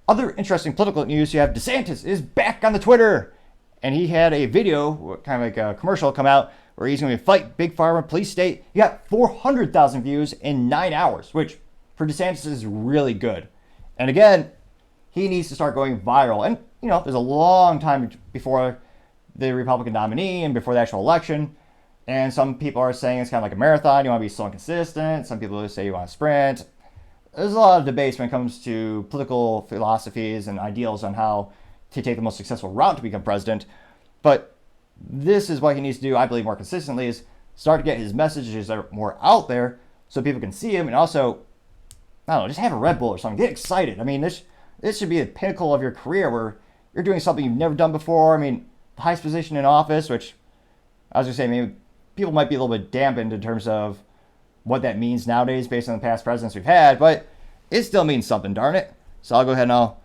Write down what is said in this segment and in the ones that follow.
Other interesting political news, you have DeSantis is back on the Twitter. And he had a video, kind of like a commercial, come out where he's going to fight Big Pharma, police state. He got 400,000 views in 9 hours, which for DeSantis is really good. And again, he needs to start going viral. And, there's a long time before the Republican nominee and before the actual election. And some people are saying it's kind of like a marathon. You want to be slow and consistent. Some people say you want to sprint. There's a lot of debates when it comes to political philosophies and ideals on how to take the most successful route to become president. But this is what he needs to do, I believe, more consistently, is start to get his messages more out there so people can see him. And also, I don't know, just have a Red Bull or something. Get excited. I mean, this should be the pinnacle of your career where you're doing something you've never done before. I mean, the highest position in office, which I was going to say, maybe people might be a little bit dampened in terms of what that means nowadays based on the past presidents we've had, but it still means something, darn it. So I'll go ahead and I'll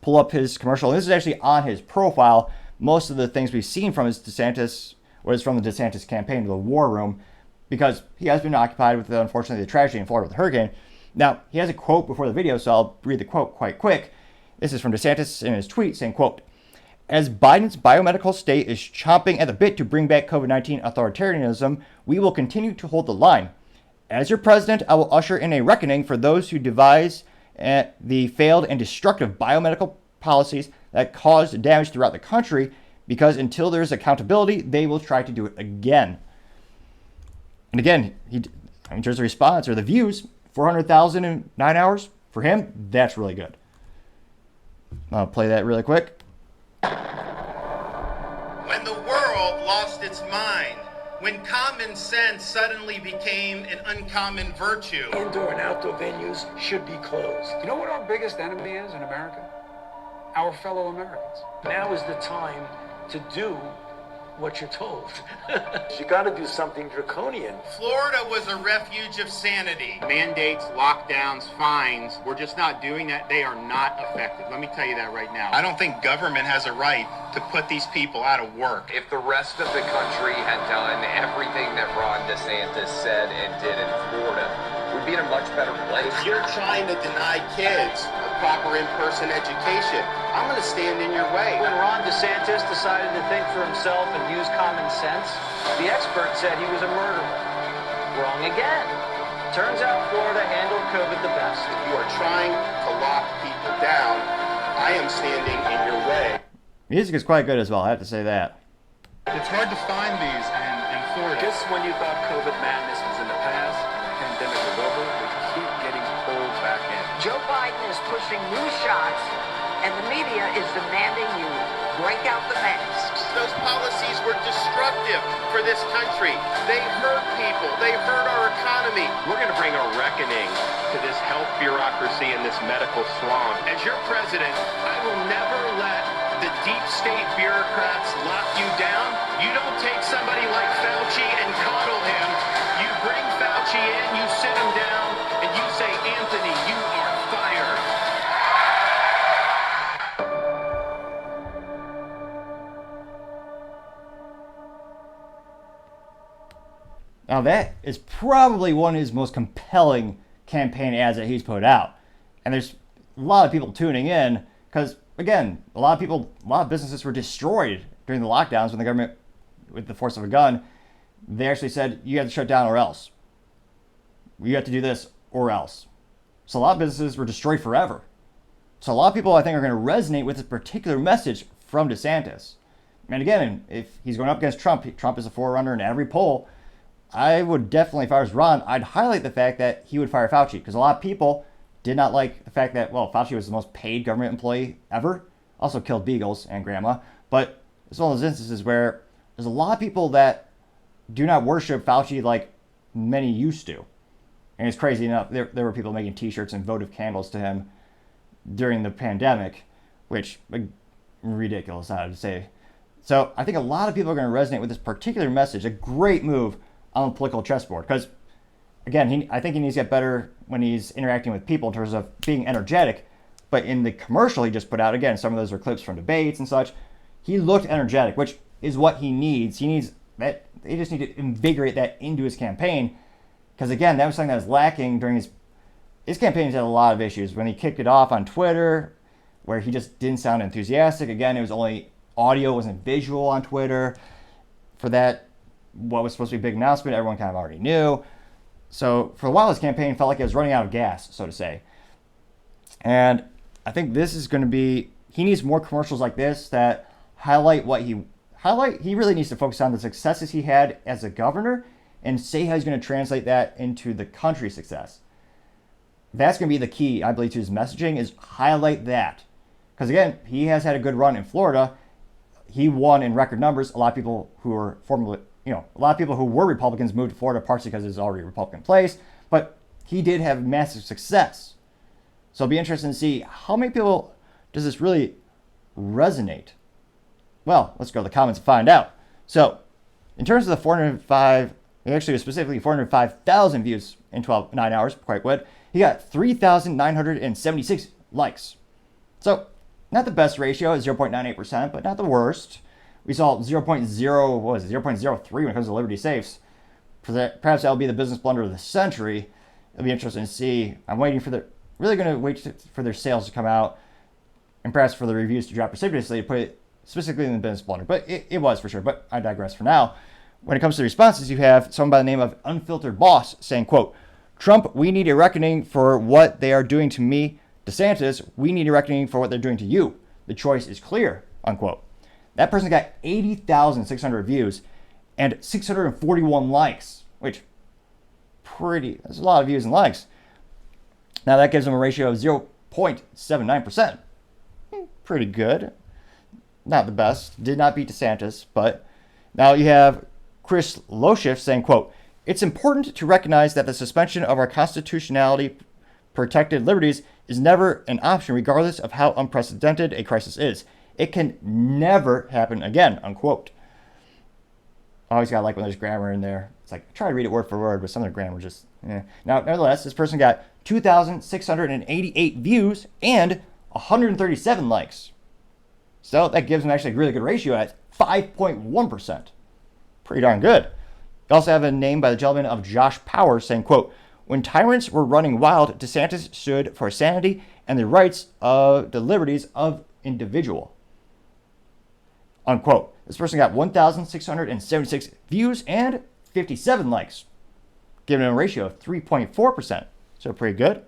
pull up his commercial. And this is actually on his profile. Most of the things we've seen from DeSantis was from the DeSantis campaign to the war room, because he has been occupied with, unfortunately, the tragedy in Florida with the hurricane. Now, he has a quote before the video, so I'll read the quote quite quick. This is from DeSantis in his tweet saying, quote, "As Biden's biomedical state is chomping at the bit to bring back COVID-19 authoritarianism, we will continue to hold the line. As your president, I will usher in a reckoning for those who devise the failed and destructive biomedical policies that caused damage throughout the country, because until there is accountability, they will try to do it again." And again, in terms of response or the views, 400,000 in 9 hours, for him, that's really good. I'll play that really quick. When the world lost its mind, when common sense suddenly became an uncommon virtue. Indoor and outdoor venues should be closed. You know what our biggest enemy is in America? Our fellow Americans. Now is the time to do what you're told. You got to do something draconian. Florida was a refuge of sanity. Mandates, lockdowns, fines. We're just not doing that. They are not effective. Let me tell you that right now. I don't think government has a right to put these people out of work. If the rest of the country had done everything that Ron DeSantis said and did in Florida, we'd be in a much better place. If you're trying to deny kids a proper in-person education, I'm going to stand in your way. When Ron DeSantis decided to think for himself and use common sense, the experts said he was a murderer. Wrong again. Turns out Florida handled COVID the best. If you are trying to lock people down, I am standing in your way. Music is quite good as well, I have to say that. It's hard to find these in Florida. Just when you thought COVID madness was in the past, the pandemic was over, we keep getting pulled back in. Joe Biden is pushing new shots, and the media is demanding you break out the masks. Those policies were destructive for this country. They hurt people. They hurt our economy. We're going to bring a reckoning to this health bureaucracy and this medical swamp. As your president, I will never let the deep state bureaucrats lock you down. You don't take somebody like Fauci and coddle him. You bring Fauci in, you sit him down, and you say, "Anthony, you are fired." Now that is probably one of his most compelling campaign ads that he's put out. And there's a lot of people tuning in because, again, a lot of businesses were destroyed during the lockdowns when the government, with the force of a gun, they actually said, you have to shut down or else. You have to do this or else. So a lot of businesses were destroyed forever. So a lot of people, I think, are going to resonate with this particular message from DeSantis. And again, if he's going up against Trump, Trump is a forerunner in every poll. I would definitely, if I was Ron, I'd highlight the fact that he would fire Fauci, because a lot of people did not like the fact that, well, Fauci was the most paid government employee ever. Also killed beagles and grandma. But it's one of those instances where there's a lot of people that do not worship Fauci like many used to. And it's crazy enough, there were people making t-shirts and votive candles to him during the pandemic, which, ridiculous, I would say. So I think a lot of people are going to resonate with this particular message. A great move on the political chessboard, because again, I think he needs to get better when he's interacting with people in terms of being energetic. But in the commercial he just put out, again, some of those are clips from debates and such, he looked energetic, which is what he needs. He needs that. They just need to invigorate that into his campaign, because again, that was something that was lacking during his his campaign's had a lot of issues. When he kicked it off on Twitter, where he just didn't sound enthusiastic. Again, it was only audio, wasn't visual on Twitter. For that, what was supposed to be a big announcement, everyone kind of already knew. So for a while, his campaign felt like it was running out of gas, so to say. And I think this is going to be, he needs more commercials like this that highlight he really needs to focus on the successes he had as a governor and say how he's going to translate that into the country's success. That's going to be the key, I believe, to his messaging, is highlight that. Because again, he has had a good run in Florida. He won in record numbers. A lot of people who were Republicans moved to Florida, partially because it's already a Republican place. But he did have massive success. So it'll be interesting to see how many people does this really resonate. Well, let's go to the comments and find out. So, in terms of the specifically 405,000 views in 9 hours, quite good. He got 3,976 likes. So, not the best ratio at 0.98%, but not the worst. We saw 0.03 when it comes to Liberty Safes. Perhaps that'll be the business blunder of the century. It'll be interesting to see. I'm waiting for their sales to come out, and perhaps for the reviews to drop precipitously to put it specifically in the business blunder. But it was for sure. But I digress for now. When it comes to the responses, you have someone by the name of Unfiltered Boss saying, quote, "Trump, we need a reckoning for what they are doing to me. DeSantis, we need a reckoning for what they're doing to you. The choice is clear," unquote. That person got 80,600 views and 641 likes, which that's a lot of views and likes. Now that gives them a ratio of 0.79%. Pretty good. Not the best. Did not beat DeSantis, but now you have Chris Loshiff saying, quote, "It's important to recognize that the suspension of our constitutionality protected liberties is never an option regardless of how unprecedented a crisis is. It can never happen again," unquote. Always gotta like when there's grammar in there. It's like, try to read it word for word, but some of the grammar just, Now, nevertheless, this person got 2,688 views and 137 likes. So that gives them actually a really good ratio at 5.1%. Pretty darn good. You also have a name by the gentleman of Josh Powers saying, quote, "When tyrants were running wild, DeSantis stood for sanity and the rights of the liberties of individual," unquote. This person got 1,676 views and 57 likes, giving him a ratio of 3.4%. So pretty good.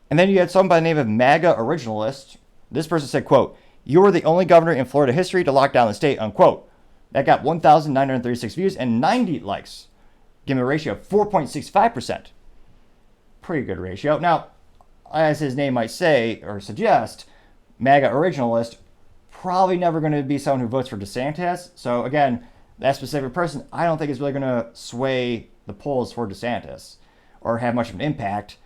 And then you had someone by the name of MAGA Originalist. This person said, quote, "You were the only governor in Florida history to lock down the state," unquote. That got 1,936 views and 90 likes, giving a ratio of 4.65%. Pretty good ratio. Now, as his name might say or suggest, MAGA Originalist, probably never going to be someone who votes for DeSantis. So again, that specific person, I don't think is really going to sway the polls for DeSantis or have much of an impact.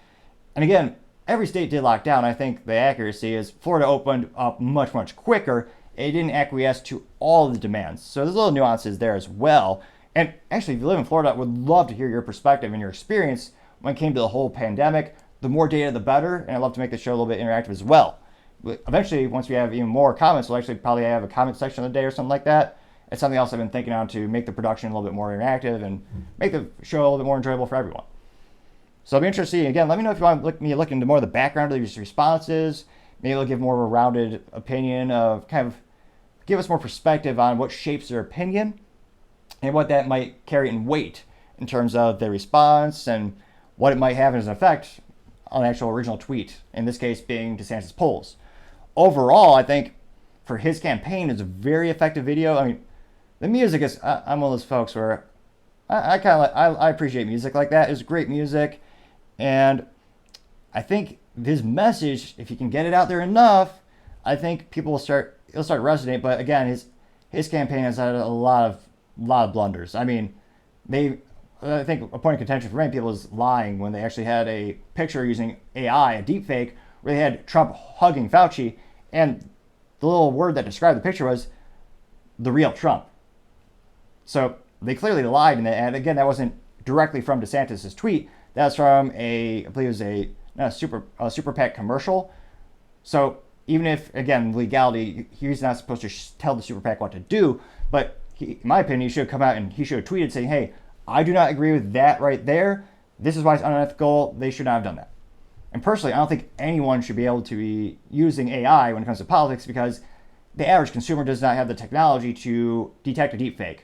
And again, every state did lock down. I think the accuracy is Florida opened up much, much quicker. It didn't acquiesce to all of the demands. So there's little nuances there as well. And actually, if you live in Florida, I would love to hear your perspective and your experience when it came to the whole pandemic. The more data, the better. And I'd love to make the show a little bit interactive as well. But eventually, once we have even more comments, we'll actually probably have a comment section of the day or something like that. It's something else I've been thinking on to make the production a little bit more interactive and make the show a little bit more enjoyable for everyone. So I'll be interested to see. Again, let me know if you want me to look into more of the background of these responses. Maybe they'll give more of a rounded opinion of kind of give us more perspective on what shapes their opinion and what that might carry in weight in terms of their response and what it might have as an effect on the actual original tweet, in this case being DeSantis' polls. Overall, I think for his campaign, it's a very effective video. I mean, the music is, I'm one of those folks where I appreciate music like that. It's great music. And I think his message, if you can get it out there enough, I think it'll start resonating. But again, his campaign has had a lot of blunders. I mean, I think a point of contention for many people is lying when they actually had a picture using AI, a deep fake, where they had Trump hugging Fauci, and the little word that described the picture was the real Trump. So they clearly lied in that. And again, that wasn't directly from DeSantis' tweet. That's from I believe it was a super PAC commercial. So even if, again, legality, he's not supposed to tell the super PAC what to do, but in my opinion, he should have come out and he should have tweeted saying, "Hey, I do not agree with that right there. This is why it's unethical. They should not have done that. And personally, I don't think anyone should be able to be using AI when it comes to politics because the average consumer does not have the technology to detect a deepfake.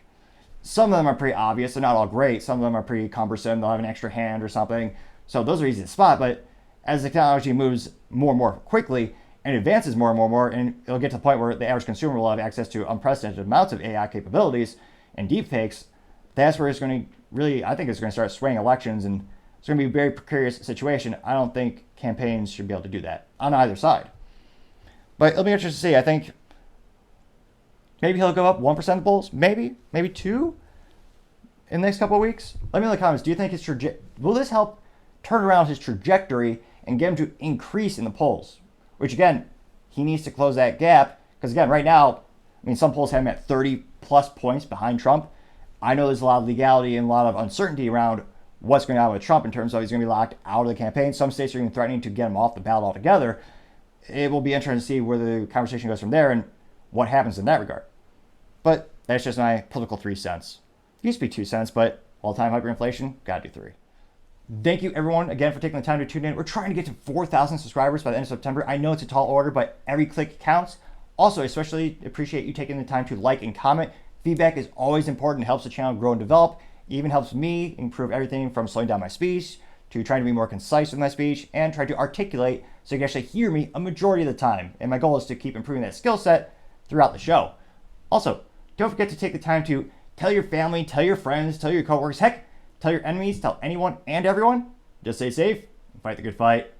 Some of them are pretty obvious. They're not all great. Some of them are pretty cumbersome. They'll have an extra hand or something. So those are easy to spot. But as the technology moves more and more quickly and advances more and more, and it'll get to the point where the average consumer will have access to unprecedented amounts of AI capabilities and deepfakes, that's where it's going to really, I think it's going to start swaying elections, and it's going to be a very precarious situation. I don't think campaigns should be able to do that on either side. But it'll be interesting to see. I think maybe he'll go up 1% of the polls, maybe 2 in the next couple of weeks. Let me know in the comments. Do you think will this help turn around his trajectory and get him to increase in the polls? Which again, he needs to close that gap because again, right now, I mean, some polls have him at 30 plus points behind Trump. I know there's a lot of legality and a lot of uncertainty around what's going on with Trump in terms of he's going to be locked out of the campaign. Some states are even threatening to get him off the ballot altogether. It will be interesting to see where the conversation goes from there and what happens in that regard. But that's just my political 3 cents. It used to be 2 cents, but all-time hyperinflation, gotta do 3. Thank you everyone again for taking the time to tune in. We're trying to get to 4,000 subscribers by the end of September. I know it's a tall order, but every click counts. Also, I especially appreciate you taking the time to like and comment. Feedback is always important. It helps the channel grow and develop. It even helps me improve everything from slowing down my speech to trying to be more concise with my speech and try to articulate so you can actually hear me a majority of the time. And my goal is to keep improving that skill set throughout the show. Also, don't forget to take the time to tell your family, tell your friends, tell your coworkers, heck, tell your enemies, tell anyone and everyone. Just stay safe and fight the good fight.